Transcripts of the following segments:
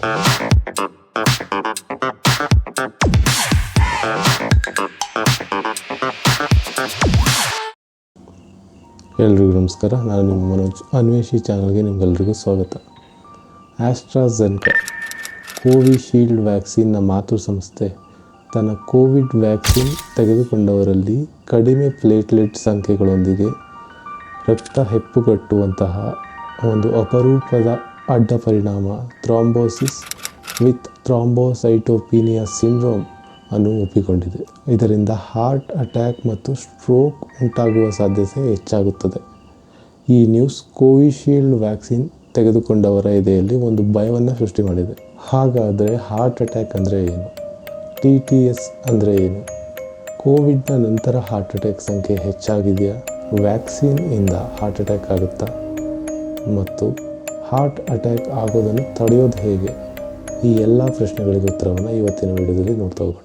ಎಲ್ರಿಗೂ ನಮಸ್ಕಾರ. ನಾನು ನಿಮ್ಮ ಮನೋಜ್. ಅನ್ವೇಷಿ ಚಾನಲ್ಗೆ ನಿಮ್ಗೆಲ್ರಿಗೂ ಸ್ವಾಗತ. ಆಸ್ಟ್ರಾಝೆನೆಕಾ ಕೋವಿಶೀಲ್ಡ್ ವ್ಯಾಕ್ಸಿನ್ನ ಮಾತೃ ಸಂಸ್ಥೆ ತನ್ನ ಕೋವಿಡ್ ವ್ಯಾಕ್ಸಿನ್ ತೆಗೆದುಕೊಂಡವರಲ್ಲಿ ಕಡಿಮೆ ಪ್ಲೇಟ್ಲೆಟ್ ಸಂಖ್ಯೆಗಳೊಂದಿಗೆ ರಕ್ತ ಹೆಪ್ಪುಗಟ್ಟುವಂತಹ ಒಂದು ಅಪರೂಪದ ಅಡ್ಡ ಪರಿಣಾಮ ಥ್ರಾಂಬೋಸಿಸ್ ವಿತ್ ಥ್ರಾಂಬೋಸೈಟೋಪಿನಿಯಾ ಸಿಂಡ್ರೋಮ್ ಅನ್ನು ಒಪ್ಪಿಕೊಂಡಿದೆ. ಇದರಿಂದ ಹಾರ್ಟ್ ಅಟ್ಯಾಕ್ ಮತ್ತು ಸ್ಟ್ರೋಕ್ ಉಂಟಾಗುವ ಸಾಧ್ಯತೆ ಹೆಚ್ಚಾಗುತ್ತದೆ. ಈ ನ್ಯೂಸ್ ಕೋವಿಶೀಲ್ಡ್ ವ್ಯಾಕ್ಸಿನ್ ತೆಗೆದುಕೊಂಡವರ ಎದೆಯಲ್ಲಿ ಒಂದು ಭಯವನ್ನು ಸೃಷ್ಟಿ ಮಾಡಿದೆ. ಹಾಗಾದರೆ ಹಾರ್ಟ್ ಅಟ್ಯಾಕ್ ಅಂದರೆ ಏನು? TTS ಅಂದರೆ ಏನು? ಕೋವಿಡ್ನ ನಂತರ ಹಾರ್ಟ್ ಅಟ್ಯಾಕ್ ಸಂಖ್ಯೆ ಹೆಚ್ಚಾಗಿದೆಯಾ? ವ್ಯಾಕ್ಸಿನ್ ಇಂದ ಹಾರ್ಟ್ ಅಟ್ಯಾಕ್ ಆಗುತ್ತಾ? ಮತ್ತು ಹಾರ್ಟ್ ಅಟ್ಯಾಕ್ ಆಗೋದನ್ನು ತಡೆಯೋದು ಹೇಗೆ? ಈ ಎಲ್ಲ ಪ್ರಶ್ನೆಗಳಿಗೆ ಉತ್ತರವನ್ನು ಇವತ್ತಿನ ವಿಡಿಯೋದಲ್ಲಿ ನೋಡ್ತಾ ಹೋಗೋಣ.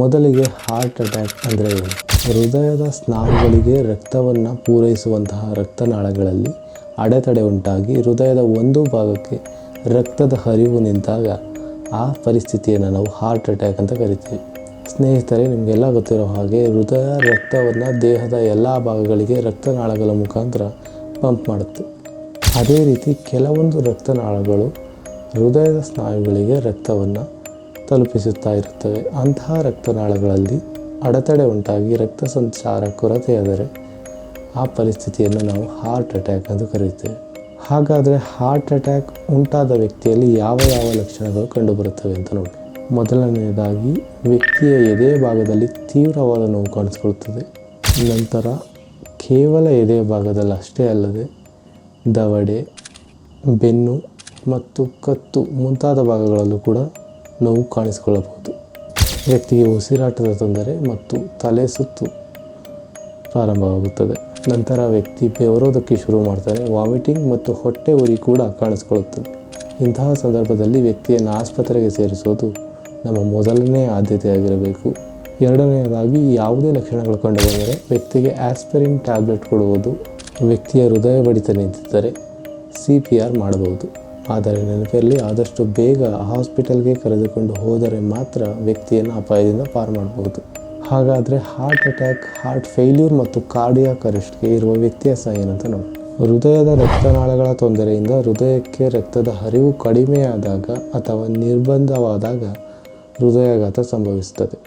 ಮೊದಲಿಗೆ ಹಾರ್ಟ್ ಅಟ್ಯಾಕ್ ಅಂದರೆ ಏನು? ಹೃದಯದ ಸ್ನಾಯುಗಳಿಗೆ ರಕ್ತವನ್ನು ಪೂರೈಸುವಂತಹ ರಕ್ತನಾಳಗಳಲ್ಲಿ ಅಡೆತಡೆ ಉಂಟಾಗಿ ಹೃದಯದ ಒಂದು ಭಾಗಕ್ಕೆ ರಕ್ತದ ಹರಿವು ನಿಂತಾಗ ಆ ಪರಿಸ್ಥಿತಿಯನ್ನು ನಾವು ಹಾರ್ಟ್ ಅಟ್ಯಾಕ್ ಅಂತ ಕರಿತೀವಿ. ಸ್ನೇಹಿತರೆ, ನಿಮಗೆಲ್ಲ ಗೊತ್ತಿರೋ ಹಾಗೆ ಹೃದಯ ರಕ್ತವನ್ನು ದೇಹದ ಎಲ್ಲ ಭಾಗಗಳಿಗೆ ರಕ್ತನಾಳಗಳ ಮುಖಾಂತರ ಪಂಪ್ ಮಾಡುತ್ತೆ. ಅದೇ ರೀತಿ ಕೆಲವೊಂದು ರಕ್ತನಾಳಗಳು ಹೃದಯದ ಸ್ನಾಯುಗಳಿಗೆ ರಕ್ತವನ್ನು ತಲುಪಿಸುತ್ತಾ ಇರುತ್ತವೆ. ಅಂತಹ ರಕ್ತನಾಳಗಳಲ್ಲಿ ಅಡೆತಡೆ ಉಂಟಾಗಿ ರಕ್ತ ಸಂಚಾರ ಕೊರತೆಯಾದರೆ ಆ ಪರಿಸ್ಥಿತಿಯನ್ನು ನಾವು ಹಾರ್ಟ್ ಅಟ್ಯಾಕ್ ಎಂದು ಕರೆಯುತ್ತೇವೆ. ಹಾಗಾದರೆ ಹಾರ್ಟ್ ಅಟ್ಯಾಕ್ ಉಂಟಾದ ವ್ಯಕ್ತಿಯಲ್ಲಿ ಯಾವ ಯಾವ ಲಕ್ಷಣಗಳು ಕಂಡುಬರುತ್ತವೆ ಅಂತ ನೋಡಿ. ಮೊದಲನೆಯದಾಗಿ ವ್ಯಕ್ತಿಯ ಎದೆ ಭಾಗದಲ್ಲಿ ತೀವ್ರವಾದ ನೋವು ಕಾಣಿಸಿಕೊಳ್ಳುತ್ತದೆ. ನಂತರ ಕೇವಲ ಎದೆ ಭಾಗದಲ್ಲಿ ಅಷ್ಟೇ ಅಲ್ಲದೆ ದವಡೆ, ಬೆನ್ನು ಮತ್ತು ಕತ್ತು ಮುಂತಾದ ಭಾಗಗಳಲ್ಲೂ ಕೂಡ ನೋವು ಕಾಣಿಸಿಕೊಳ್ಳಬಹುದು. ವ್ಯಕ್ತಿಗೆ ಉಸಿರಾಟದ ತೊಂದರೆ ಮತ್ತು ತಲೆ ಸುತ್ತು ಪ್ರಾರಂಭವಾಗುತ್ತದೆ. ನಂತರ ವ್ಯಕ್ತಿ ಬೆವರೋದಕ್ಕೆ ಶುರು ಮಾಡ್ತಾನೆ. ವಾಮಿಟಿಂಗ್ ಮತ್ತು ಹೊಟ್ಟೆ ಉರಿ ಕೂಡ ಕಾಣಿಸಿಕೊಳ್ಳುತ್ತದೆ. ಇಂತಹ ಸಂದರ್ಭದಲ್ಲಿ ವ್ಯಕ್ತಿಯನ್ನು ಆಸ್ಪತ್ರೆಗೆ ಸೇರಿಸುವುದು ನಮ್ಮ ಮೊದಲನೇ ಆದ್ಯತೆಯಾಗಿರಬೇಕು. ಎರಡನೆಯದಾಗಿ ಯಾವುದೇ ಲಕ್ಷಣಗಳು ಕಂಡುಬಂದರೆ ವ್ಯಕ್ತಿಗೆ ಆಸ್ಪಿರಿನ್ ಟ್ಯಾಬ್ಲೆಟ್ ಕೊಡುವುದು. ವ್ಯಕ್ತಿಯ ಹೃದಯ ಬಡಿತ ನಿಂತಿದ್ದರೆ CPR ಮಾಡಬಹುದು. ಆದರೆ ನೆನಪಿರಲಿ, ಆದಷ್ಟು ಬೇಗ ಹಾಸ್ಪಿಟಲ್ಗೆ ಕರೆದುಕೊಂಡು ಹೋದರೆ ಮಾತ್ರ ವ್ಯಕ್ತಿಯನ್ನು ಅಪಾಯದಿಂದ ಪಾರು ಮಾಡಬಹುದು. ಹಾಗಾದರೆ ಹಾರ್ಟ್ ಅಟ್ಯಾಕ್, ಹಾರ್ಟ್ ಫೇಲ್ಯೂರ್ ಮತ್ತು ಕಾರ್ಡಿಯಾಕ್ ಅರೆಸ್ಟ್ಗೆ ಇರುವ ವ್ಯತ್ಯಾಸ ಏನಂತ ನೋಡಿ. ಹೃದಯದ ರಕ್ತನಾಳಗಳ ತೊಂದರೆಯಿಂದ ಹೃದಯಕ್ಕೆ ರಕ್ತದ ಹರಿವು ಕಡಿಮೆಯಾದಾಗ ಅಥವಾ ನಿರ್ಬಂಧವಾದಾಗ ಹೃದಯಾಘಾತ ಸಂಭವಿಸುತ್ತದೆ.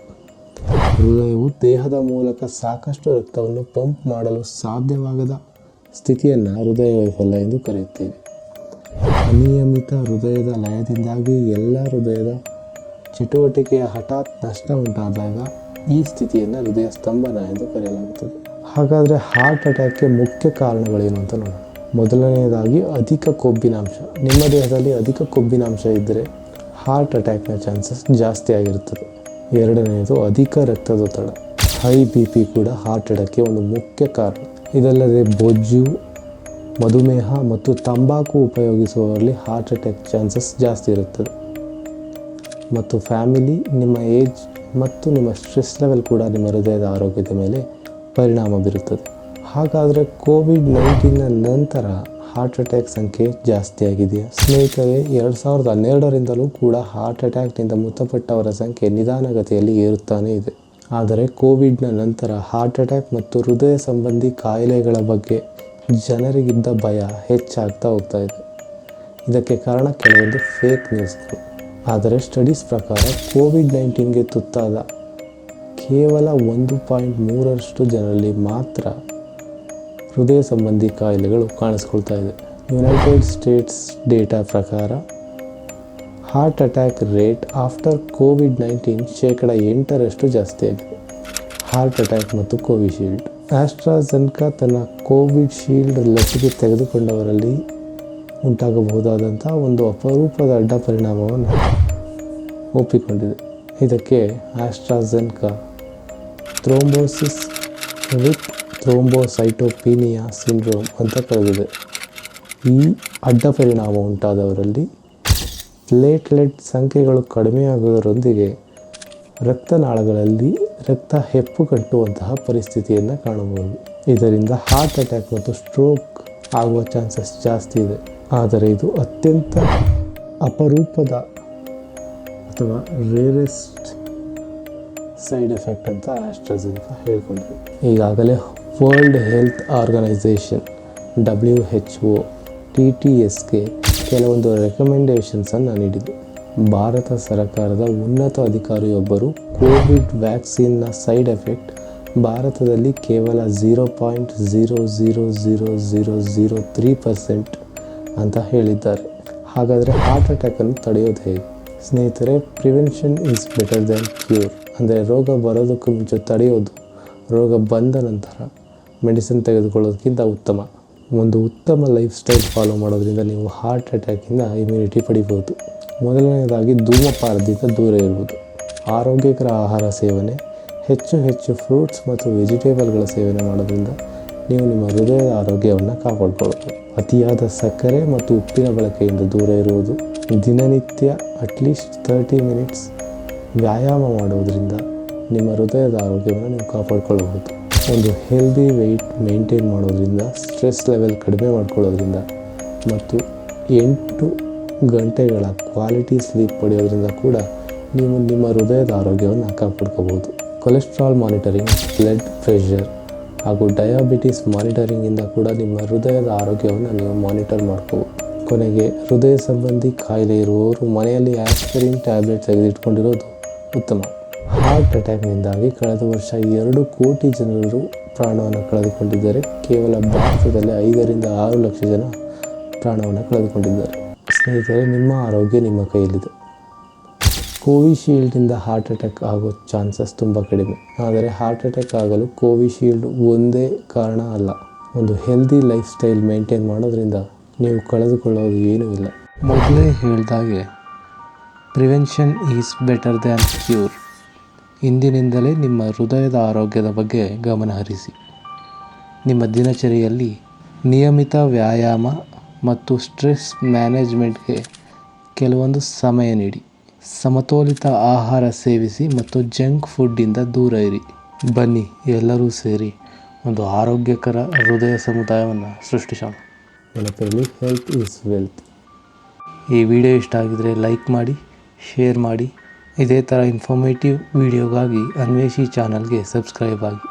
ಹೃದಯವು ದೇಹದ ಮೂಲಕ ಸಾಕಷ್ಟು ರಕ್ತವನ್ನು ಪಂಪ್ ಮಾಡಲು ಸಾಧ್ಯವಾಗದ ಸ್ಥಿತಿಯನ್ನು ಹೃದಯ ವೈಫಲ್ಯ ಎಂದು ಕರೆಯುತ್ತೇವೆ. ಅನಿಯಮಿತ ಹೃದಯದ ಲಯದಿಂದಾಗಿ ಎಲ್ಲ ಹೃದಯದ ಚಟುವಟಿಕೆಯ ಹಠಾತ್ ನಷ್ಟ ಉಂಟಾದಾಗ ಈ ಸ್ಥಿತಿಯನ್ನು ಹೃದಯ ಸ್ತಂಭನ ಎಂದು ಕರೆಯಲಾಗುತ್ತದೆ. ಹಾಗಾದರೆ ಹಾರ್ಟ್ ಅಟ್ಯಾಕ್ಗೆ ಮುಖ್ಯ ಕಾರಣಗಳೇನು ಅಂತ ನೋಡೋಣ. ಮೊದಲನೆಯದಾಗಿ ಅಧಿಕ ಕೊಬ್ಬಿನಾಂಶ. ನಿಮ್ಮ ದೇಹದಲ್ಲಿ ಅಧಿಕ ಕೊಬ್ಬಿನಾಂಶ ಇದ್ದರೆ ಹಾರ್ಟ್ ಅಟ್ಯಾಕ್ನ ಚಾನ್ಸಸ್ ಜಾಸ್ತಿ ಆಗಿರುತ್ತದೆ. ಎರಡನೆಯದು ಅಧಿಕ ರಕ್ತದೊತ್ತಡ. ಹೈ BP ಕೂಡ ಹಾರ್ಟ್ ಅಟ್ಯಾಕ್ಗೆ ಒಂದು ಮುಖ್ಯ ಕಾರಣ. ಇದಲ್ಲದೆ ಬೊಜ್ಜು, ಮಧುಮೇಹ ಮತ್ತು ತಂಬಾಕು ಉಪಯೋಗಿಸುವವರಲ್ಲಿ ಹಾರ್ಟ್ ಅಟ್ಯಾಕ್ ಚಾನ್ಸಸ್ ಜಾಸ್ತಿ ಇರುತ್ತದೆ. ಮತ್ತು ಫ್ಯಾಮಿಲಿ, ನಿಮ್ಮ ಏಜ್ ಮತ್ತು ನಿಮ್ಮ ಸ್ಟ್ರೆಸ್ ಲೆವೆಲ್ ಕೂಡ ನಿಮ್ಮ ಹೃದಯದ ಆರೋಗ್ಯದ ಮೇಲೆ ಪರಿಣಾಮ ಬೀರುತ್ತದೆ. ಹಾಗಾದರೆ COVID-19ನ ನಂತರ ಹಾರ್ಟ್ ಅಟ್ಯಾಕ್ ಸಂಖ್ಯೆ ಜಾಸ್ತಿ ಆಗಿದೆಯಾ? ಸ್ನೇಹಿತರೆ, 2012ರಿಂದಲೂ ಕೂಡ ಹಾರ್ಟ್ ಅಟ್ಯಾಕ್ನಿಂದ ಮೃತಪಟ್ಟವರ ಸಂಖ್ಯೆ ನಿಧಾನಗತಿಯಲ್ಲಿ ಏರುತ್ತಾನೇ ಇದೆ. ಆದರೆ ಕೋವಿಡ್ನ ನಂತರ ಹಾರ್ಟ್ ಅಟ್ಯಾಕ್ ಮತ್ತು ಹೃದಯ ಸಂಬಂಧಿ ಕಾಯಿಲೆಗಳ ಬಗ್ಗೆ ಜನರಿಗಿದ್ದ ಭಯ ಹೆಚ್ಚಾಗ್ತಾ ಹೋಗ್ತಾ ಇದೆ. ಇದಕ್ಕೆ ಕಾರಣ ಕೆಲವೊಂದು ಫೇಕ್ ನ್ಯೂಸ್ಗಳು. ಆದರೆ ಸ್ಟಡೀಸ್ ಪ್ರಕಾರ COVID-19ಗೆ ತುತ್ತಾದ ಕೇವಲ 1.3% ಜನರಲ್ಲಿ ಮಾತ್ರ ಹೃದಯ ಸಂಬಂಧಿ ಕಾಯಿಲೆಗಳು ಕಾಣಿಸ್ಕೊಳ್ತಾ ಇದೆ. ಯುನೈಟೆಡ್ ಸ್ಟೇಟ್ಸ್ ಡೇಟಾ ಪ್ರಕಾರ heart attack rate after COVID-19 8% ಜಾಸ್ತಿ ಆಗಿದೆ. ಹಾರ್ಟ್ ಅಟ್ಯಾಕ್ ಮತ್ತು ಕೋವಿಶೀಲ್ಡ್. ಆಸ್ಟ್ರಾಜೆನೆಕಾ ತನ್ನ ಕೋವಿಶೀಲ್ಡ್ ಲಸಿಕೆ ತೆಗೆದುಕೊಂಡವರಲ್ಲಿ ಉಂಟಾಗಬಹುದಾದಂಥ ಒಂದು ಅಪರೂಪದ ಅಡ್ಡ ಪರಿಣಾಮವನ್ನು ಒಪ್ಪಿಕೊಂಡಿದೆ. ಇದಕ್ಕೆ ಆಸ್ಟ್ರಾಜೆನೆಕಾ ಥ್ರೋಂಬೋಸಿಸ್ ವಿತ್ ಥ್ರೋಂಬೋಸೈಟೋಪಿನಿಯಾ ಸಿಂಡ್ರೋಮ್ ಅಂತ ಕರೆದಿದೆ. ಈ ಅಡ್ಡ ಪರಿಣಾಮ ಉಂಟಾದವರಲ್ಲಿ ಪ್ಲೇಟ್ಲೆಟ್ ಸಂಖ್ಯೆಗಳು ಕಡಿಮೆಯಾಗುವುದರೊಂದಿಗೆ ರಕ್ತನಾಳಗಳಲ್ಲಿ ರಕ್ತ ಹೆಪ್ಪುಗಟ್ಟುವಂತಹ ಪರಿಸ್ಥಿತಿಯನ್ನು ಕಾಣಬಹುದು. ಇದರಿಂದ ಹಾರ್ಟ್ ಅಟ್ಯಾಕ್ ಮತ್ತು ಸ್ಟ್ರೋಕ್ ಆಗುವ ಚಾನ್ಸಸ್ ಜಾಸ್ತಿ ಇದೆ. ಆದರೆ ಇದು ಅತ್ಯಂತ ಅಪರೂಪದ ಅಥವಾ ರೇರೆಸ್ಟ್ ಸೈಡ್ ಎಫೆಕ್ಟ್ ಅಂತ ಆಸ್ಟ್ರಾಜೆನೆಕಾ ಹೇಳ್ಕೊಂಡಿದೆ. ಈಗಾಗಲೇ ವರ್ಲ್ಡ್ ಹೆಲ್ತ್ ಆರ್ಗನೈಸೇಷನ್ WHO TTSಗೆ ಕೆಲವೊಂದು ರೆಕಮೆಂಡೇಷನ್ಸನ್ನು ನೀಡಿದೆ. ಭಾರತ ಸರ್ಕಾರದ ಉನ್ನತ ಅಧಿಕಾರಿಯೊಬ್ಬರು ಕೋವಿಡ್ ವ್ಯಾಕ್ಸಿನ್ನ ಸೈಡ್ ಎಫೆಕ್ಟ್ ಭಾರತದಲ್ಲಿ ಕೇವಲ 0.00003% ಅಂತ ಹೇಳಿದ್ದಾರೆ. ಹಾಗಾದರೆ ಹಾರ್ಟ್ ಅಟ್ಯಾಕನ್ನು ತಡೆಯೋದು ಹೇಗೆ? ಸ್ನೇಹಿತರೆ, prevention is better than cure. ಅಂದರೆ ರೋಗ ಬರೋದಕ್ಕೂ ಮುಂಚೆ ತಡೆಯೋದು ರೋಗ ಬಂದ ನಂತರ ಮೆಡಿಸಿನ್ ತೆಗೆದುಕೊಳ್ಳೋದಕ್ಕಿಂತ ಉತ್ತಮ. ಒಂದು ಉತ್ತಮ ಲೈಫ್ ಸ್ಟೈಲ್ ಫಾಲೋ ಮಾಡೋದ್ರಿಂದ ನೀವು ಹಾರ್ಟ್ ಅಟ್ಯಾಕಿಂದ ಇಮ್ಯುನಿಟಿ ಪಡಿಬೋದು. ಮೊದಲನೇದಾಗಿ ಧೂಮಪಾನದಿಂದ ದೂರ ಇರುವುದು. ಆರೋಗ್ಯಕರ ಆಹಾರ ಸೇವನೆ, ಹೆಚ್ಚು ಫ್ರೂಟ್ಸ್ ಮತ್ತು ವೆಜಿಟೇಬಲ್ಗಳ ಸೇವನೆ ಮಾಡೋದ್ರಿಂದ ನೀವು ನಿಮ್ಮ ಹೃದಯದ ಆರೋಗ್ಯವನ್ನು ಕಾಪಾಡಿಕೊಳ್ಳಬಹುದು. ಅತಿಯಾದ ಸಕ್ಕರೆ ಮತ್ತು ಉಪ್ಪಿನ ಬಳಕೆಯಿಂದ ದೂರ ಇರುವುದು. ದಿನನಿತ್ಯ ಅಟ್ಲೀಸ್ಟ್ 30 ಮಿನಿಟ್ಸ್ ವ್ಯಾಯಾಮ ಮಾಡೋದ್ರಿಂದ ನಿಮ್ಮ ಹೃದಯದ ಆರೋಗ್ಯವನ್ನು ನೀವು ಕಾಪಾಡಿಕೊಳ್ಳಬಹುದು. ಒಂದು ಹೆಲ್ದಿ ವೆಯ್ಟ್ ಮೇಂಟೈನ್ ಮಾಡೋದ್ರಿಂದ, ಸ್ಟ್ರೆಸ್ ಲೆವೆಲ್ ಕಡಿಮೆ ಮಾಡ್ಕೊಳ್ಳೋದ್ರಿಂದ ಮತ್ತು 8 ಗಂಟೆಗಳ ಕ್ವಾಲಿಟಿ ಸ್ಲೀಪ್ ಪಡೆಯೋದ್ರಿಂದ ಕೂಡ ನೀವು ನಿಮ್ಮ ಹೃದಯದ ಆರೋಗ್ಯವನ್ನು ಕಾಪಾಡ್ಕೋಬೋದು. ಕೊಲೆಸ್ಟ್ರಾಲ್ ಮಾನಿಟರಿಂಗ್, ಬ್ಲಡ್ ಪ್ರೆಷರ್ ಹಾಗೂ ಡಯಾಬಿಟಿಸ್ ಮಾನಿಟರಿಂಗಿಂದ ಕೂಡ ನಿಮ್ಮ ಹೃದಯದ ಆರೋಗ್ಯವನ್ನು ನೀವು ಮಾನಿಟರ್ ಮಾಡ್ಕೋಬೋದು. ಕೊನೆಗೆ ಹೃದಯ ಸಂಬಂಧಿ ಕಾಯಿಲೆ ಇರುವವರು ಮನೆಯಲ್ಲಿ ಆಸ್ಪಿರಿನ್ ಟ್ಯಾಬ್ಲೆಟ್ ತೆಗೆದಿಟ್ಕೊಂಡಿರೋದು ಉತ್ತಮ. ಹಾರ್ಟ್ ಅಟ್ಯಾಕ್ನಿಂದಾಗಿ ಕಳೆದ ವರ್ಷ 2 ಕೋಟಿ ಜನರು ಪ್ರಾಣವನ್ನು ಕಳೆದುಕೊಂಡಿದ್ದಾರೆ. ಕೇವಲ ಭಾರತದಲ್ಲಿ 5 ರಿಂದ 6 ಲಕ್ಷ ಜನ ಪ್ರಾಣವನ್ನು ಕಳೆದುಕೊಂಡಿದ್ದಾರೆ. ಸ್ನೇಹಿತರೆ, ನಿಮ್ಮ ಆರೋಗ್ಯ ನಿಮ್ಮ ಕೈಯಲ್ಲಿದೆ. ಕೋವಿಶೀಲ್ಡಿಂದ ಹಾರ್ಟ್ ಅಟ್ಯಾಕ್ ಆಗೋ ಚಾನ್ಸಸ್ ತುಂಬ ಕಡಿಮೆ. ಆದರೆ ಹಾರ್ಟ್ ಅಟ್ಯಾಕ್ ಆಗಲು ಕೋವಿಶೀಲ್ಡ್ ಒಂದೇ ಕಾರಣ ಅಲ್ಲ. ಒಂದು ಹೆಲ್ದಿ ಲೈಫ್ ಸ್ಟೈಲ್ ಮೇಂಟೈನ್ ಮಾಡೋದ್ರಿಂದ ನೀವು ಕಳೆದುಕೊಳ್ಳೋದು ಏನೂ ಇಲ್ಲ. ಮೊದಲೇ ಹೇಳಿದಾಗೆ prevention is better than cure. ಇಂದಿನಿಂದಲೇ ನಿಮ್ಮ ಹೃದಯದ ಆರೋಗ್ಯದ ಬಗ್ಗೆ ಗಮನ ಹರಿಸಿ. ನಿಮ್ಮ ದಿನಚರಿಯಲ್ಲಿ ನಿಯಮಿತ ವ್ಯಾಯಾಮ ಮತ್ತು ಸ್ಟ್ರೆಸ್ ಮ್ಯಾನೇಜ್ಮೆಂಟ್ಗೆ ಕೆಲವೊಂದು ಸಮಯ ನೀಡಿ. ಸಮತೋಲಿತ ಆಹಾರ ಸೇವಿಸಿ ಮತ್ತು ಜಂಕ್ ಫುಡ್ಡಿಂದ ದೂರ ಇರಿ. ಬನ್ನಿ ಎಲ್ಲರೂ ಸೇರಿ ಒಂದು ಆರೋಗ್ಯಕರ ಹೃದಯ ಸಮುದಾಯವನ್ನು ಸೃಷ್ಟಿಸೋಣ. ನೆನಪಿರಲಿ, ಹೆಲ್ತ್ ಈಸ್ ವೆಲ್ತ್. ಈ ವಿಡಿಯೋ ಇಷ್ಟ ಆಗಿದರೆ ಲೈಕ್ ಮಾಡಿ, ಶೇರ್ ಮಾಡಿ. ಇದೇ ಥರ ಇನ್ಫಾರ್ಮೇಟಿವ್ ವಿಡಿಯೋಗಾಗಿ ಅನ್ವೇಷಿ ಚಾನಲ್ಗೆ ಸಬ್ಸ್ಕ್ರೈಬ್ ಆಗಿ.